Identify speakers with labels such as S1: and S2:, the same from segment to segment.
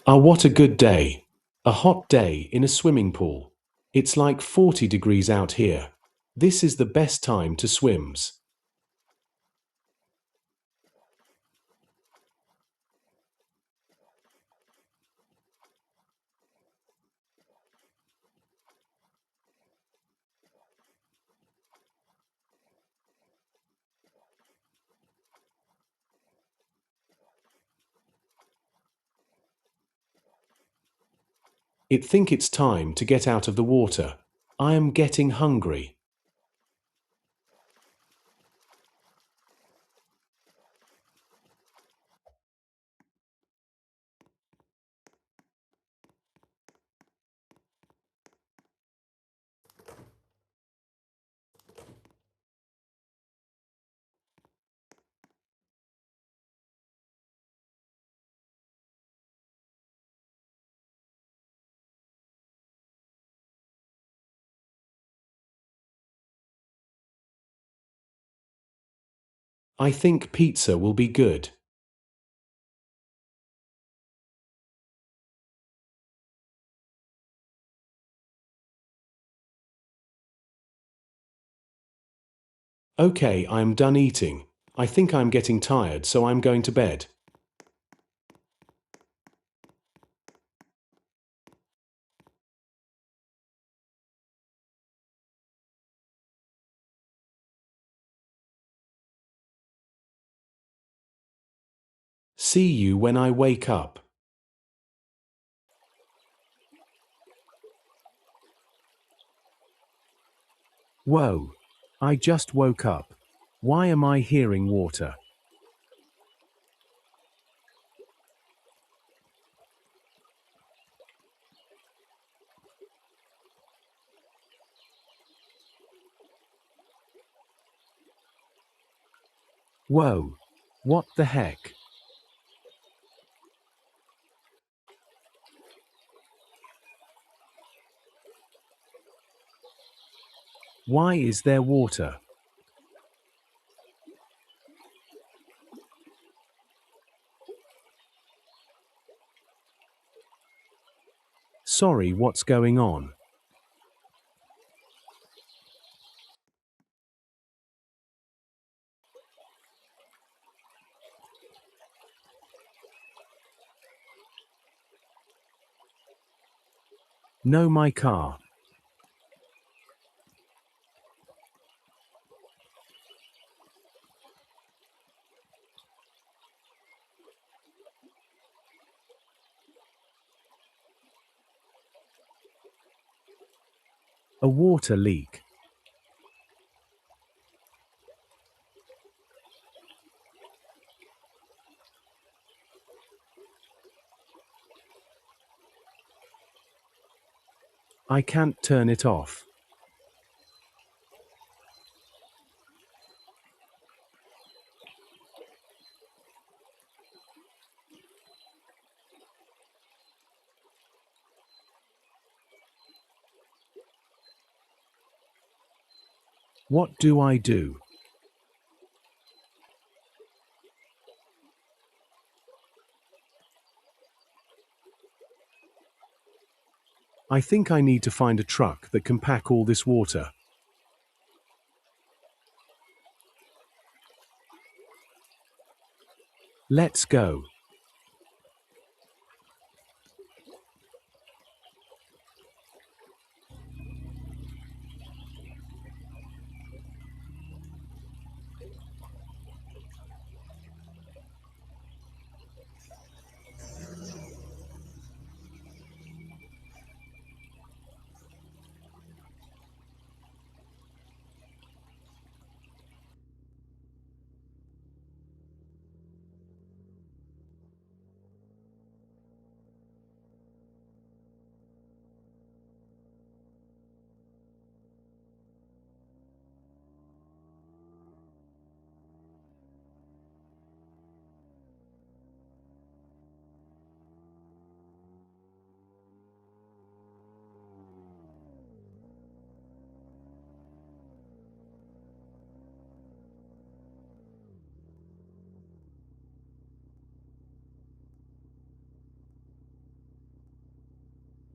S1: Ah, what a good day. A hot day in a swimming pool. It's like 40 degrees out here. This is the best time to swims. Think it's time to get out of the water. I am getting hungry. I think pizza will be good. Okay, I'm done eating. I think I'm getting tired, so I'm going to bed. See you when I wake up. Whoa, I just woke up. Why am I hearing water? Whoa, what the heck? Why is there water? Sorry, what's going on? No, my car. A water leak. I can't turn it off. What do I do? I think I need to find a truck that can pack all this water. Let's go.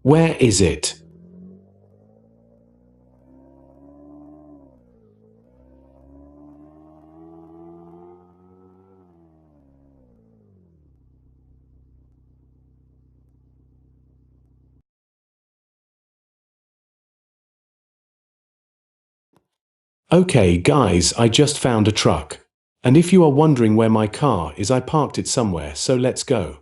S1: Where is it? Okay, guys, I just found a truck. And if you are wondering where my car is, I parked it somewhere, so let's go.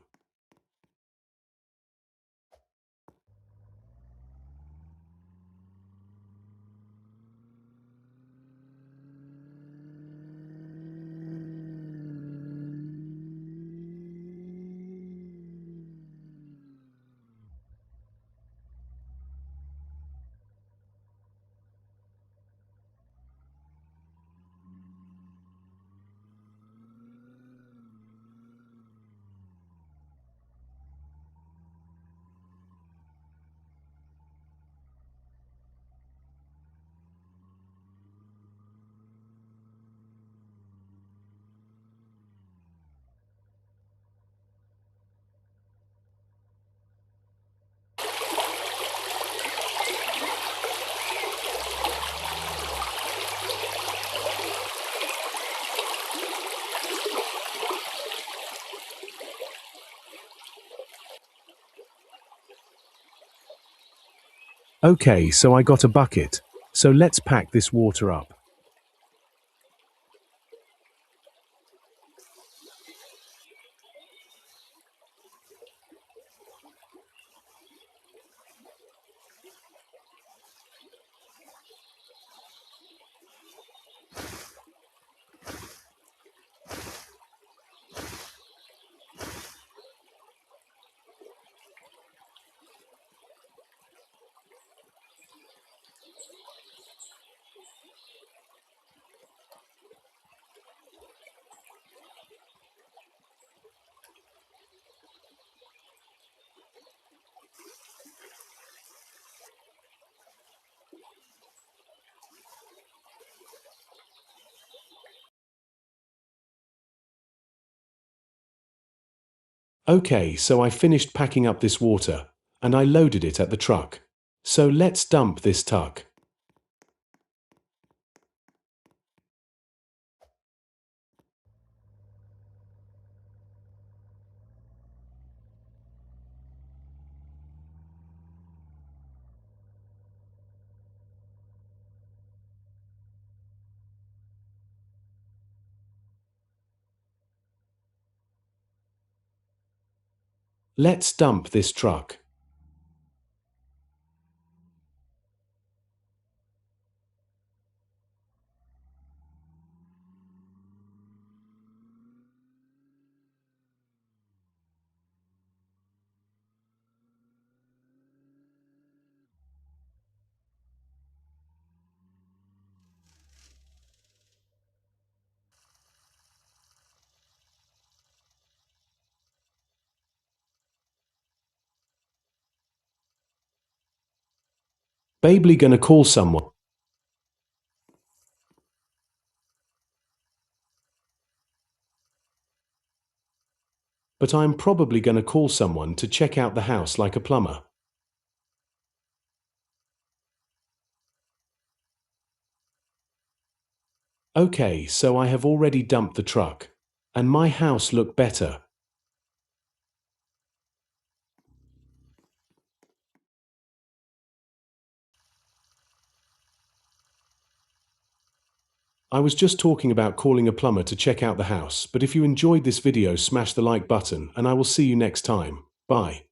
S1: Okay, so I got a bucket. So let's pack this water up. Okay, so I finished packing up this water, and I loaded it at the truck. So let's dump this truck. Let's dump this truck. Babely gonna call someone. But I'm probably gonna call someone to check out the house like a plumber. Okay, so I have already dumped the truck. And my house looked better. I was just talking about calling a plumber to check out the house, but if you enjoyed this video, smash the like button, and I will see you next time. Bye.